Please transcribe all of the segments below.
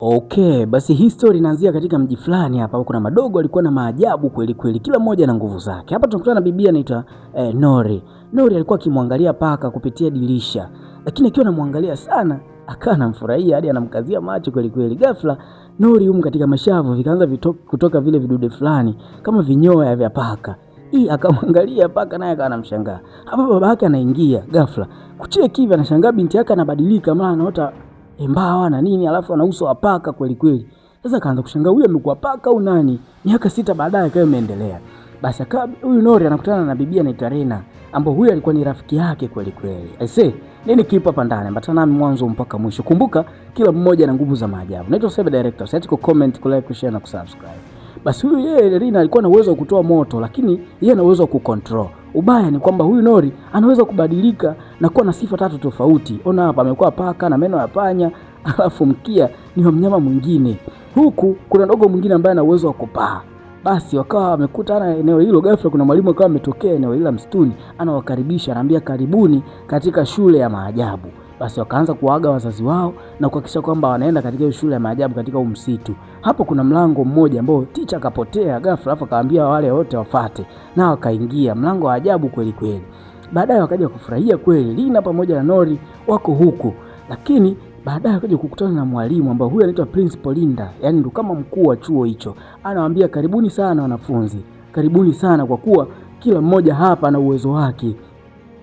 Okay, basi hii story inaanzia katika mji fulani hapa. Kuna madogo walikuwa na maajabu kweli kweli, kila mmoja na nguvu zake. Hapa tunakutana na bibi anaitwa Nori. Nori alikuwa akimwangalia paka kupitia dirisha, lakini akiwa anamwangalia sana akawa anamfurahia hadi anamkazia macho kweli kweli. Ghafla Nori katika mashavu vikaanza kutoka vile vidude fulani kama vinyoya vya paka. Hii akamwangalia paka naye akawa anamshangaa. Hapa baba yake anaingia ghafla. Kucheki hivi anashangaa binti yake anabadilika, maana anaota mbawa na nini, alafu ana uso wa paka kweli kweli. Sasa kaanza kushangaa huyu amekuwa paka au nani? Miaka 6 baadaye kae imeendelea. Basi huyu Nori anakutana na bibi anaitwa Rena, ambaye huyu alikuwa ni rafiki yake kweli kweli. I say, nini kipo hapa ndani? Ambatana nami mwanzo mpaka mwisho. Kumbuka kila mmoja na nguvu za maajabu. Naitwa Sebe Director. Usiache ku comment, ku like, ku share na kusubscribe. Basi huyu Rena alikuwa na uwezo wa kutoa moto, lakini yeye ana uwezo wa kucontrol. Ubaya ni kwamba huyu Nori anaweza kubadilika na kuwa na sifa 3 tofauti. Ona hapa amekuwa paka na meno ya panya, alafu mkia ni wa mnyama mwingine. Huku kuna dogo mwingine ambaye ana uwezo wa kupaa. Basi wakawa wamekutana eneo hilo, ghafla kuna mwalimu akawa ametokea eneo hilo msituni, anawakaribisha, anaambia karibuni katika shule ya maajabu. Basi wakaanza kuaga wazazi wao na kuhakikisha kwamba wanaenda katika shule ya maajabu katika msitu. Hapo kuna mlango mmoja ambao ticha akapotea ghafla, alafu akaambia wale wote wafuate, na wakaingia mlango wa ajabu kweli kweli. Baadaye wakaja kufurahia kweli, Lina pamoja na Nori wako huku, lakini baadaye akaja kukutana na mwalimu ambaye huyu anaitwa Principal Linda, yani ndo kama mkuu wa chuo hicho. Anawaambia karibuni sana wanafunzi, karibuni sana kwa kuwa kila mmoja hapa na uwezo wake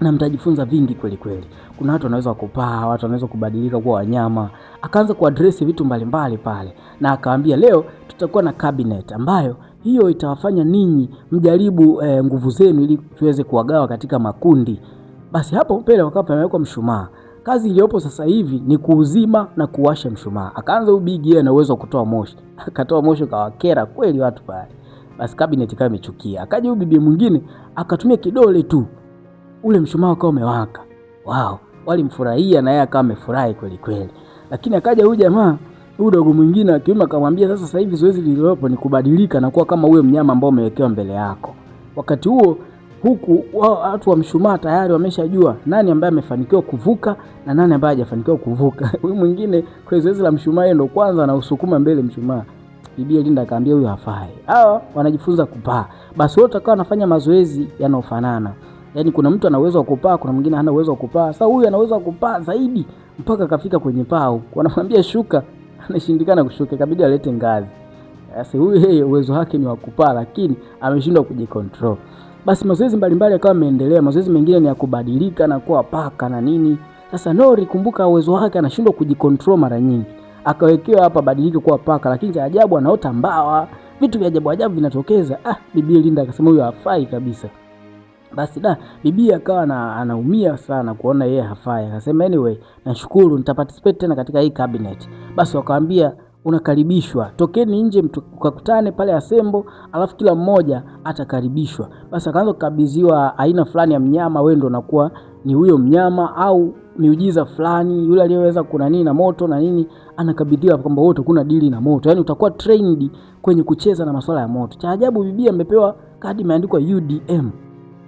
na mtajifunza vingi kweli kweli. Kuna watu wanaweza kupaa, watu wanaweza kubadilika kuwa wanyama. Akaanza kuaddress vitu mbalimbali pale, na akawaambia leo tutakuwa na cabinet ambayo hiyo itawafanya ninyi mjaribu nguvu zenu ili tuweze kuwagawa katika makundi. Basi hapo mbele wakawa pamewekwa mshumaa. Kazi iliyopo sasa hivi ni kuuzima na kuwasha mshumaa. Akaanza ubigi yeye na uwezo wa kutoa moshi. Akatoa moshi kawakera kweli watu pale. Basi cabinet ikawa imechukia. Akaja bibi mwingine akatumia kidole tu, ule mshumaa ukawa umewaka. Wow, walimfurahia na yeye akawa amefurahi kweli kweli. Lakini akaja huyu jamaa, huyu dogo mwingine akiuma akamwambia sasa hivi zoezi lililopo ni kubadilika na kuwa kama huyo mnyama ambao umewekewa mbele yako. Wakati huo huku watu wa mshumaa tayari wameshajua nani ambaye amefanikiwa kuvuka na nani ambaye hajafanikiwa kuvuka. Huyu mwingine kwa zoezi la mshumaa yeye ndo kwanza anausukuma mbele mshumaa. Bibi Linda akaambia huyu hafai. Hawa wanajifunza kupaa. Basi wote wakawa wanafanya mazoezi yanayofanana. Yaani kuna mtu ana uwezo wa kupaa, kuna mwingine hana uwezo wa kupaa. Sasa huyu ana uwezo wa kupaa zaidi mpaka kafika kwenye pao. Wanamwambia shuka, anashindikana kushuka, ikabidi alete ngazi. Sasa huyu yeye uwezo wake ni wa kupaa lakini ameshindwa kujicontrol. Basi mazoezi mbalimbali yakawa yameendelea. Mazoezi mengine ni ya kubadilika na kuwa paka na nini. Sasa Nori kumbuka uwezo wake anashindwa kujicontrol mara nyingi. Akawekewa hapa badilike kuwa paka, lakini cha ajabu anaota mbawa. Vitu vya ajabu vinatokeza. Bibi Linda akasema huyu hafai kabisa. Basi bibi akawa anaumia sana kuona yeye hafai. Akasema anyway, nashukuru nitaparticipate tena katika hii cabinet. Basi wakaambia unakaribishwa, tokeni nje mkakutane pale asembo, alafu kila mmoja atakaribishwa. Basi akaanza kukabidhiwa aina fulani ya mnyama, wewe ndo unakuwa ni huyo mnyama, au miujiza fulani yule aliyeweza kuna nini na moto na nini, anakabidhiwa kwamba wote kuna dili na moto. Yaani utakuwa trained kwenye kucheza na masuala ya moto. Cha ajabu bibi amepewa kadi imeandikwa UDM.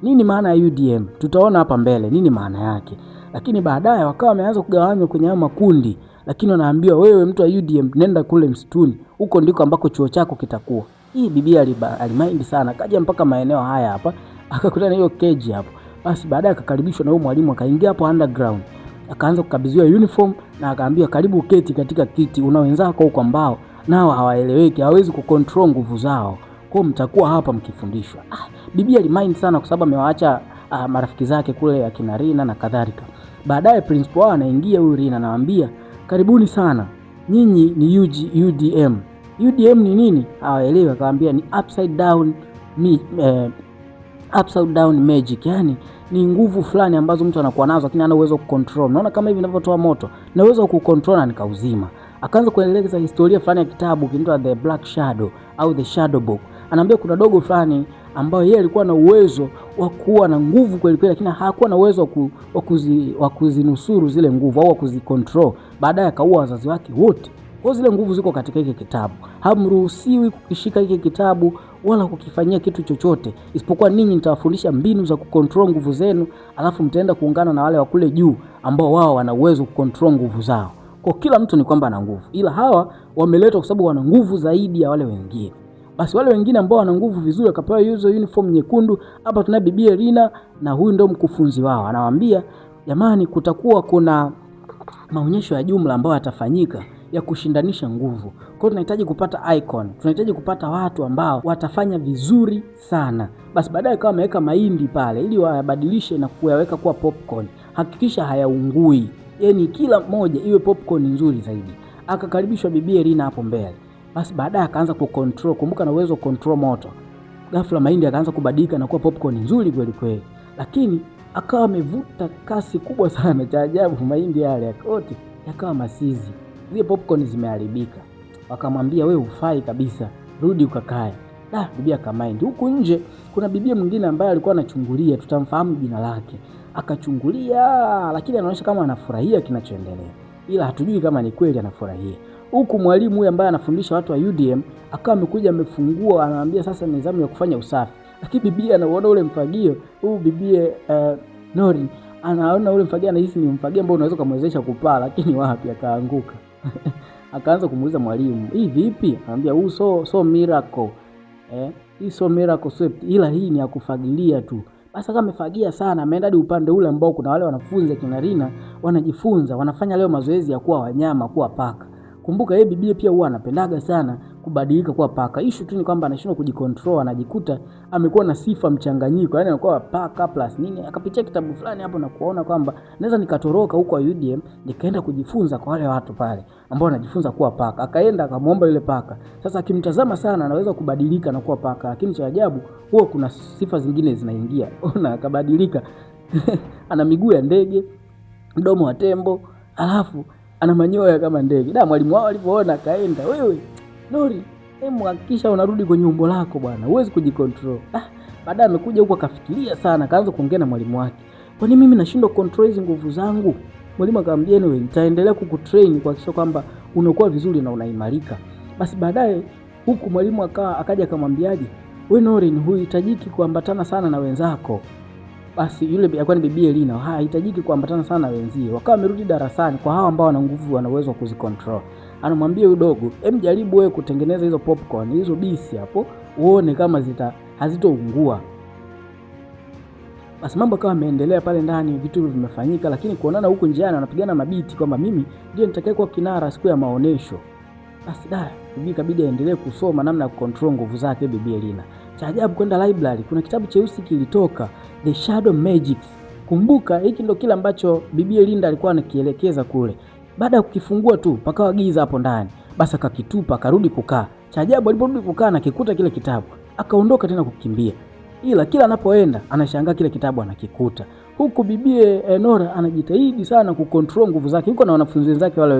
Nini maana ya UDM? Tutaona hapa mbele nini maana yake. Lakini baadaye wakawa wameanza kugawanywa kwenye makundi, lakini wanaambiwa wewe mtu wa UDM nenda kule msituni, huko ndiko ambako chuo chako kitakuwa. Hii bibi alimaindi sana, kaja mpaka maeneo haya hapa, akakutana hiyo cage hapo. Basi baadaye akakaribishwa na huyo mwalimu, akaingia hapo underground. Akaanza kukabidhiwa uniform na akaambiwa karibu keti katika kiti, una wenzako huko ambao nao hawaeleweki, hawezi kucontrol nguvu zao. Kwa mtakuwa hapa mkifundishwa. Bibi alimaindi sana kwa sababu amewaacha marafiki zake kule akina Rina na kadhalika. Baadaye principal anaingia huyu Rina anawaambia karibuni sana. Nyinyi ni UDM. UDM ni nini? Hawaelewi. Akawaambia ni upside down magic. Yani ni nguvu fulani ambazo mtu anakuwa nazo lakini hana uwezo kucontrol. Unaona kama hivi ninavyotoa moto, na uwezo kucontrol na nikauzima. Akaanza kueleza historia fulani ya kitabu kinaitwa The Black Shadow au The Shadow Book. Anaambia kuna dogo fulani ambao yeye alikuwa na uwezo wa kuwa na nguvu kweli kweli, lakini hakuwa na uwezo wa kuzinusuru zile nguvu au kuzicontrol. Baadaye akaua wazazi wake wote. Kwa zile nguvu ziko katika hiki kitabu. Hamruhusiwi kukishika hiki kitabu wala kukifanyia kitu chochote, isipokuwa ninyi nitawafundisha mbinu za kucontrol nguvu zenu, alafu mtaenda kuungana na wale wa kule juu ambao wao wana uwezo kucontrol nguvu zao. Kwa kila mtu ni kwamba ana nguvu, ila hawa wameletwa kwa sababu wana nguvu zaidi ya wale wengine. Basi wale wengine ambao wana nguvu vizuri akapewa hizo uniform nyekundu. Hapa tuna Bibi Elina na huyu ndio mkufunzi wao. Anawaambia, jamani, kutakuwa kuna maonyesho ya jumla ambayo yatafanyika ya kushindanisha nguvu. Kwa hiyo tunahitaji kupata icon, tunahitaji kupata watu ambao watafanya vizuri sana. Basi baadaye kama ameweka mahindi pale ili wayabadilishe na kuyaweka kuwa popcorn. Hakikisha hayaungui. Yaani kila mmoja iwe popcorn nzuri zaidi. Akakaribishwa Bibi Elina hapo mbele. Basi baadaye akaanza kucontrol, kumbuka na uwezo control moto. Ghafla mahindi akaanza kubadilika na kuwa popcorn nzuri kweli kweli. Lakini akawa amevuta kasi kubwa sana. Cha ajabu mahindi yale yote yakawa masizi. Zile popcorn zimeharibika. Wakamwambia, wewe hufai kabisa, rudi ukakae. Bibi akamind. Huku nje kuna bibi mwingine ambaye alikuwa anachungulia, tutamfahamu jina lake. Akachungulia, lakini anaonyesha kama anafurahia kinachoendelea. Ila hatujui kama ni kweli anafurahia. Huku mwalimu huyu ambaye anafundisha watu wa UDM akawa amekuja amefungua, anawaambia sasa ni zamu ya kufanya usafi. Lakini bibi anaona ule mfagio, huyu bibi Nori anaona ule mfagio, anahisi ni mfagio ambao unaweza kumwezesha kupaa, lakini wapi, akaanguka. Akaanza kumuuliza mwalimu, hii vipi? Anamwambia, huu so miracle. Hii so miracle swept, ila hii ni ya kufagilia tu. Basi kama amefagia sana, ameenda hadi upande ule ambao kuna wale wanafunzi kina Rina wanajifunza, wanafanya leo mazoezi ya kuwa wanyama, kuwa paka. Kumbuka yeye bibi pia huwa anapendaga sana kubadilika kuwa paka. Issue tu ni kwamba anashindwa kujicontrol, anajikuta amekuwa na sifa mchanganyiko. Yaani anakuwa paka plus nini. Akapitia kitabu fulani hapo na kuona kwamba naweza nikatoroka huko UDM nikaenda kujifunza kwa wale watu pale ambao wanajifunza kuwa paka. Akaenda akamwomba yule paka. Sasa akimtazama sana anaweza kubadilika na kuwa paka. Lakini cha ajabu huwa kuna sifa zingine zinaingia. Ona akabadilika. Ana miguu ya ndege, mdomo wa tembo, alafu ana manyoya kama ndege. Mwalimu wao alipoona akaenda, wewe Nori, hebu hakikisha unarudi kwenye umbo lako bwana. Huwezi kujicontrol. Baadaye amekuja huko akafikiria sana, akaanza kuongea na mwalimu wake. Kwa nini mimi nashindwa control hizo nguvu zangu? Mwalimu akamwambia, wewe nitaendelea kukutrain kuhakikisha kwamba unakuwa vizuri na unaimarika. Basi baadaye huku mwalimu akaja akamwambiaje, wewe Nori, huhitajiki kuambatana sana na wenzako. Basi yule alikuwa ni Bibi Elina, hahitajiki kuambatana sana na wenzie. Wakawa wamerudi darasani kwa hao ambao wana nguvu, wana uwezo wa kuzicontrol. Anamwambia yule dogo, jaribu wewe kutengeneza hizo popcorn, hizo bisi hapo, uone kama hazitoungua. Basi mambo kama yameendelea pale ndani, vitu vimefanyika, lakini kuonana huko njiani wanapigana mabiti kwamba mimi ndio nitakaye kuwa kinara siku ya maonesho. Basi bibi kabidi aendelee kusoma namna ya kucontrol nguvu zake Bibi Elina. Cha ajabu kwenda library, kuna kitabu cheusi kilitoka, The Shadow Magics. Kumbuka hiki ndo kile ambacho Bibi Elina alikuwa anakielekeza kule. Baada ya kukifungua tu pakawa giza hapo ndani. Basi akakitupa, akarudi kukaa. Cha ajabu aliporudi kukaa na kikuta kile kitabu, akaondoka tena kukimbia. Ila kila anapoenda anashangaa kile kitabu anakikuta. Huku Bibi Nora anajitahidi sana kucontrol nguvu zake. Yuko na wanafunzi wenzake wale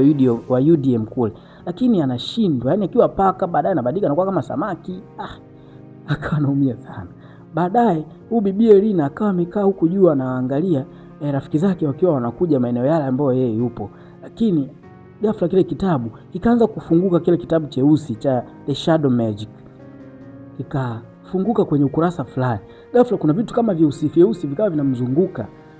wa UDM kule. Lakini anashindwa. Yaani akiwa paka baadaye anabadilika anakuwa kama samaki. Akawa anaumia sana. Baadaye huyu Bibi Elina akawa amekaa huku juu anaangalia rafiki zake wakiwa wanakuja maeneo yale ambayo yeye yupo. Lakini ghafla kile kitabu kikaanza kufunguka, kile kitabu cheusi cha The Shadow Magic. Kikafunguka kwenye ukurasa fulani. Ghafla kuna vitu kama vyeusi vikawa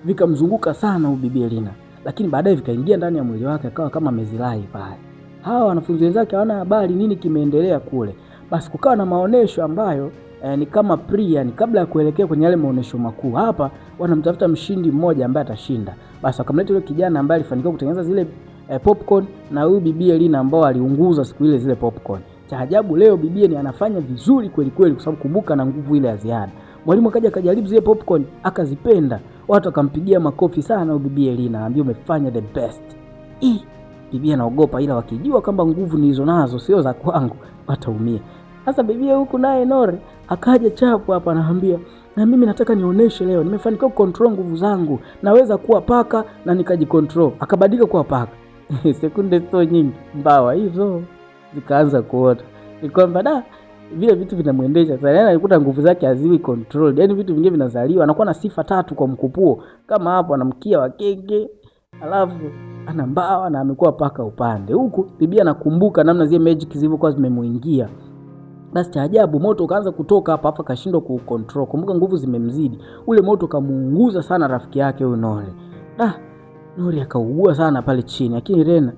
vikamzunguka sana huyu Bibi Elina. Lakini baadaye vikaingia ndani ya mwili wake, akawa kama amezirai pale. Hawa wanafunzi wenzake hawana habari nini kimeendelea kule. Basi kukawa na maonesho ambayo ni kama ni kabla ya kuelekea kwenye yale maonesho makuu. Hapa wanamtafuta mshindi mmoja ambaye atashinda. Basi wakamleta yule kijana ambaye alifanikiwa kutengeneza zile popcorn na huyu Bibi Elina ambao aliunguza siku ile zile popcorn. Cha ajabu leo Bibi ni anafanya vizuri kweli kweli kwa sababu kumbuka na nguvu ile ya ziada. Mwalimu akaja akajaribu zile popcorn akazipenda. Watu wakampigia makofi sana Bibi Elina, anambia umefanya the best. Bibi anaogopa, ila wakijua kwamba nguvu nilizo nazo sio za kwangu wataumia. Sasa bibi huku naye Nori akaja chapu hapa anaambia, na mimi nataka nionyeshe leo nimefanikiwa kucontrol nguvu zangu. Naweza kuwa paka na nikajicontrol. Akabadilika kuwa paka. Sekunde sio nyingi, mbawa hizo zikaanza kuota. Ni kwamba vile vitu vinamuendesha sana. Yaani alikuta nguvu zake haziwi control. Yaani vitu vingine vinazaliwa. Anakuwa na sifa 3 kwa mkupuo. Kama hapo ana mkia wa kenge, alafu ana mbawa na amekuwa paka upande. Huku bibi anakumbuka namna zile magic zilivyokuwa zimemuingia. Basi cha ajabu moto ukaanza kutoka hapa akashindwa kucontrol. Kumbuka nguvu zimemzidi. Ule moto kamuunguza sana rafiki yake huyo Nori. Nori akaugua sana pale chini. Lakini Rena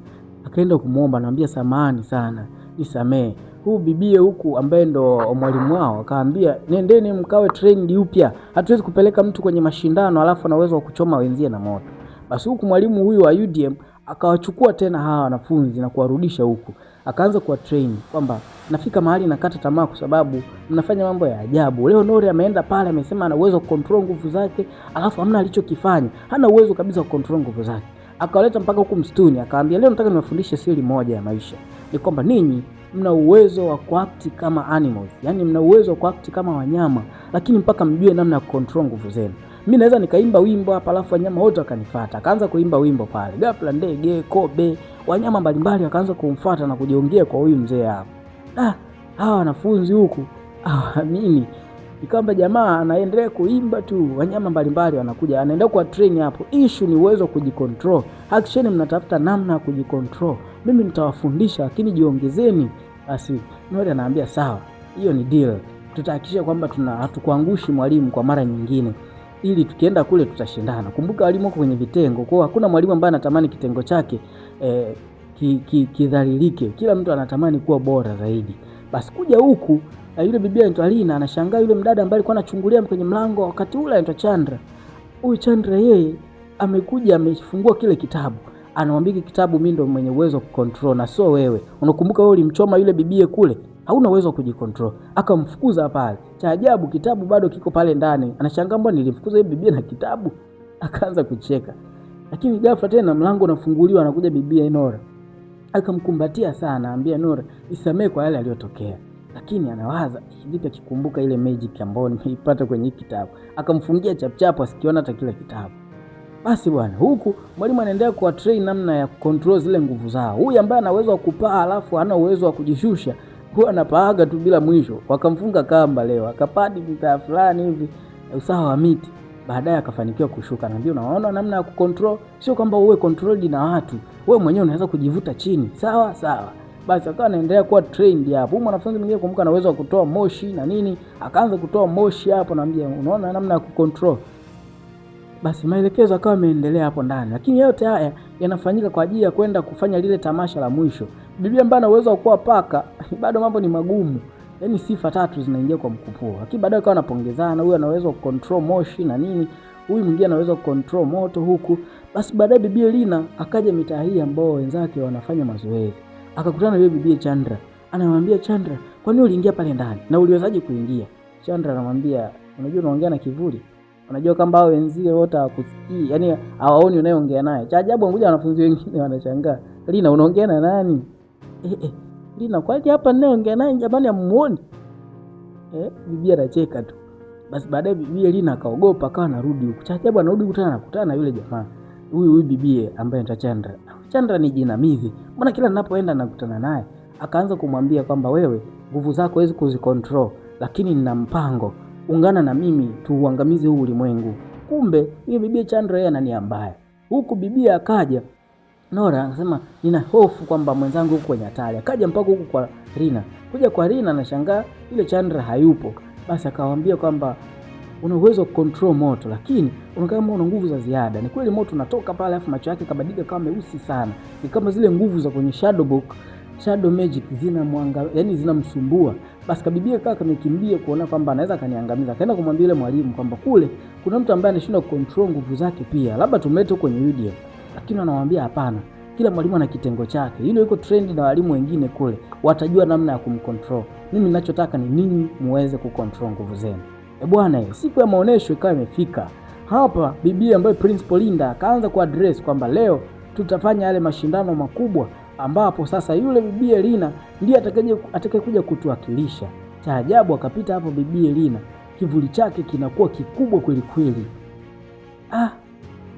Akaenda kumuomba, anamwambia samahani sana, nisamee. Huyu bibie huku ambaye ndo mwalimu wao akaambia, nendeni mkawe trained upya. Hatuwezi kupeleka mtu kwenye mashindano alafu ana uwezo wa kuchoma wenzie na moto. Basi huku mwalimu huyu wa UDM akawachukua tena hawa wanafunzi na kuwarudisha huku. Akaanza kuwa train kwamba nafika mahali nakata tamaa kwa sababu mnafanya mambo ya ajabu. Leo Nori ameenda pale amesema ana uwezo wa control nguvu zake, alafu hamna alichokifanya. Hana uwezo kabisa wa control nguvu zake. Akawaleta mpaka huku msituni, akaambia leo nataka niwafundishe siri moja ya maisha. Ni kwamba ninyi mna uwezo wa kuact kama animals. Yaani mna uwezo wa kuact kama wanyama, lakini mpaka mjue namna ya control nguvu zenu. Mimi naweza nikaimba wimbo hapa alafu wanyama wote wakanifuata. Akaanza kuimba wimbo pale. Ghafla ndege, kobe, wanyama mbalimbali wakaanza kumfuata na kujiongea kwa huyu mzee hapa. Hawa wanafunzi huku hawaamini. Ikamba jamaa anaendelea kuimba tu, wanyama mbalimbali wanakuja, anaendelea kwa train hapo. Issue ni uwezo kujicontrol. Hakikisheni mnatafuta namna ya kujicontrol. Mimi nitawafundisha lakini jiongezeni. Basi Nori anaambia sawa, hiyo ni deal. Tutahakikisha kwamba hatukuangushi mwalimu kwa mara nyingine, ili tukienda kule tutashindana. Kumbuka walimu wako kwenye vitengo, kwa hakuna mwalimu ambaye anatamani kitengo chake kidhalilike. Kila mtu anatamani kuwa bora zaidi. Basi kuja huku yule bibi anaitwa Lina anashangaa yule mdada ambaye alikuwa anachungulia kwenye mlango wakati ule anaitwa Chandra. Huyu Chandra yeye amekuja amefungua kile kitabu. Anamwambia kitabu mimi ndo mwenye uwezo wa kucontrol na sio wewe. Unakumbuka wewe ulimchoma yule bibie kule? Hauna uwezo wa kujicontrol. Akamfukuza pale. Cha ajabu kitabu bado kiko pale ndani. Anashangaa mbona nilimfukuza yule bibie na kitabu? Akaanza kucheka. Lakini ghafla tena mlango unafunguliwa, anakuja bibie Nora. Akamkumbatia sana, anambia Nora, nisamee kwa yale aliyotokea. Lakini anawaza vipi akikumbuka ile magic ambayo nimeipata kwenye kitabu. Akamfungia chapchapu asikiona hata kile kitabu. Basi bwana, huku mwalimu anaendelea kuwa train namna ya control zile nguvu zao. Huyu ambaye ana uwezo wa kupaa alafu hana uwezo wa kujishusha, huwa anapaaga tu bila mwisho. Wakamfunga kamba leo, akapadi mtaa fulani hivi usawa wa miti. Baadaye akafanikiwa kushuka. Na ndio unaona namna ya kucontrol, sio kwamba uwe controlled na watu. Wewe mwenyewe unaweza kujivuta chini. Sawa sawa. Basi akawa anaendelea kuwa trained hapo. Mwanafunzi mwingine kumbuka ana uwezo wa kutoa moshi na nini, akaanza kutoa moshi hapo, naambia unaona namna ya kucontrol. Basi maelekezo akawa yameendelea hapo ndani. Lakini yote haya yanafanyika kwa ajili ya kwenda kufanya lile tamasha la mwisho. Bibi ambaye ana uwezo wa kuwa paka, bado mambo ni magumu. Yaani sifa tatu zinaingia kwa mkupuo. Lakini baadaye akawa anapongezana, huyu ana uwezo wa control moshi na nini, huyu mwingine ana uwezo wa control moto huku. Basi baadaye bibi Lina akaja mitaa hii ambao wenzake wanafanya mazoezi. Akakutana na yule bibi Chandra. Anamwambia Chandra, kwa nini uliingia pale ndani? Na uliwezaje kuingia? Chandra anamwambia, unajua unaongea na kivuli. Unajua kama hao wenzio wote hawakusikii, yani hawaoni unayeongea naye. Cha ajabu ngoja wanafunzi wengine wanashangaa. Lina unaongea na nani? Lina kwani hapa ninayeongea naye jamani amuoni? Bibi anacheka tu. Basi baadaye bibi Lina akaogopa akawa anarudi huko. Cha ajabu anarudi kukutana na yule jamaa. Huyu bibi ambaye anaitwa Chandra. Chandra ni jinamizi. Mbona kila ninapoenda nakutana naye? Akaanza kumwambia kwamba wewe nguvu zako huwezi kuzicontrol, lakini nina mpango. Ungana na mimi tuuangamize huu ulimwengu. Kumbe hiyo bibi Chandra yeye ananiambia. Huku bibi akaja Nora anasema nina hofu kwamba mwenzangu huko kwenye hatari. Akaja mpaka huku kwa Rina. Kuja kwa Rina anashangaa ile Chandra hayupo. Basi akawaambia kwamba una uwezo wa control moto, lakini kama una nguvu za ziada. Ni kweli moto unatoka pale afu macho yake kabadilika kama meusi sana. Ni kama zile nguvu za kwenye shadow book, shadow magic zinamwanga, yani zinamsumbua. Basi kabibia kaka kamekimbia kuona kwamba anaweza kaniangamiza. Akaenda kumwambia yule mwalimu kwamba kule kuna mtu ambaye anashindwa control nguvu zake pia. Labda tumlete kwenye UDM. Lakini anamwambia hapana. Kila mwalimu ana kitengo chake. Yule yuko trained na walimu wengine kule. Watajua namna ya kumcontrol. Mimi ninachotaka ni ninyi muweze kucontrol nguvu zenu. Bwana, siku ya maonesho ikawa imefika. Hapa bibi ambaye Principal Linda akaanza kuaddress kwamba leo tutafanya yale mashindano makubwa ambapo sasa yule bibi Lina ndiye atakayekuja kutuwakilisha. Cha ajabu akapita hapo bibi Lina, kivuli chake kinakuwa kikubwa kweli kweli.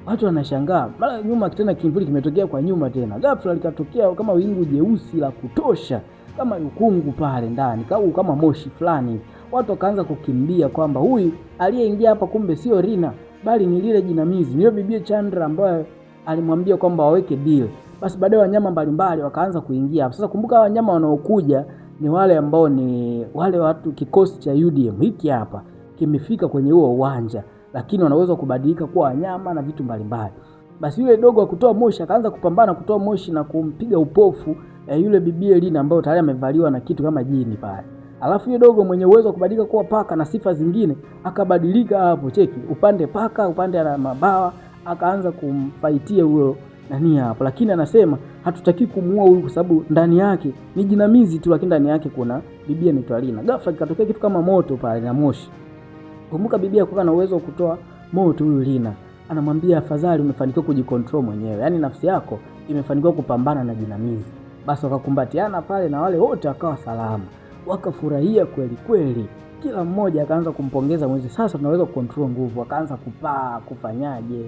Watu wanashangaa. Mara nyuma tena kivuli kimetokea kwa nyuma tena. Ghafla likatokea kama wingu jeusi la kutosha, kama ukungu pale ndani, kama moshi fulani. Watu wakaanza kukimbia kwamba huyu aliyeingia hapa kumbe sio Rina, bali ni lile jinamizi. Ndio bibi Chandra ambaye alimwambia kwamba waweke deal. Basi baadaye wanyama mbalimbali wakaanza kuingia hapa. Sasa kumbuka wanyama wanaokuja ni wale ambao ni wale watu kikosi cha UDM hiki hapa kimefika kwenye huo uwanja, lakini wanaweza kubadilika kuwa wanyama na vitu mbalimbali. Basi yule dogo wa kutoa moshi akaanza kupambana kutoa moshi na kumpiga upofu yule bibie Lina ambaye tayari amevaliwa na kitu kama jini pale. Alafu yule dogo mwenye uwezo wa kubadilika kuwa paka na sifa zingine akabadilika hapo, cheki, upande paka, upande ana mabawa, akaanza kumfaitia huyo nani hapo. Lakini anasema hatutaki kumuua huyu kwa sababu ndani yake ni jinamizi tu, lakini ndani yake kuna bibia inaitwa Lina. Ghafla kikatokea kitu kama moto pale na moshi. Kumbuka bibia kwa na uwezo wa kutoa moto, huyu Lina anamwambia afadhali umefanikiwa kujikontrol mwenyewe, yaani nafsi yako imefanikiwa kupambana na jinamizi. Basi wakakumbatiana pale na wale wote wakawa salama, wakafurahia kweli kweli. Kila mmoja akaanza kumpongeza mwenzi, sasa tunaweza kucontrol nguvu, akaanza kupaa kufanyaje,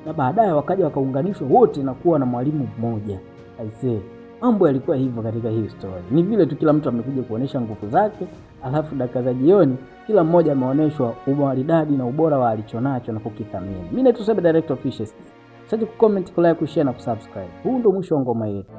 na baadaye wakaja wakaunganishwa wote na kuwa na mwalimu mmoja. Aisee, mambo yalikuwa hivyo katika hii story. Ni vile tu kila mtu amekuja kuonesha nguvu zake, alafu dakika za jioni kila mmoja ameonyeshwa umaridadi na ubora wa alichonacho na kukithamini. Mimi naitwa Sebe Director Official. Usisahau kucomment, kulike, kushare na kusubscribe. Huu ndio mwisho wa ngoma yetu.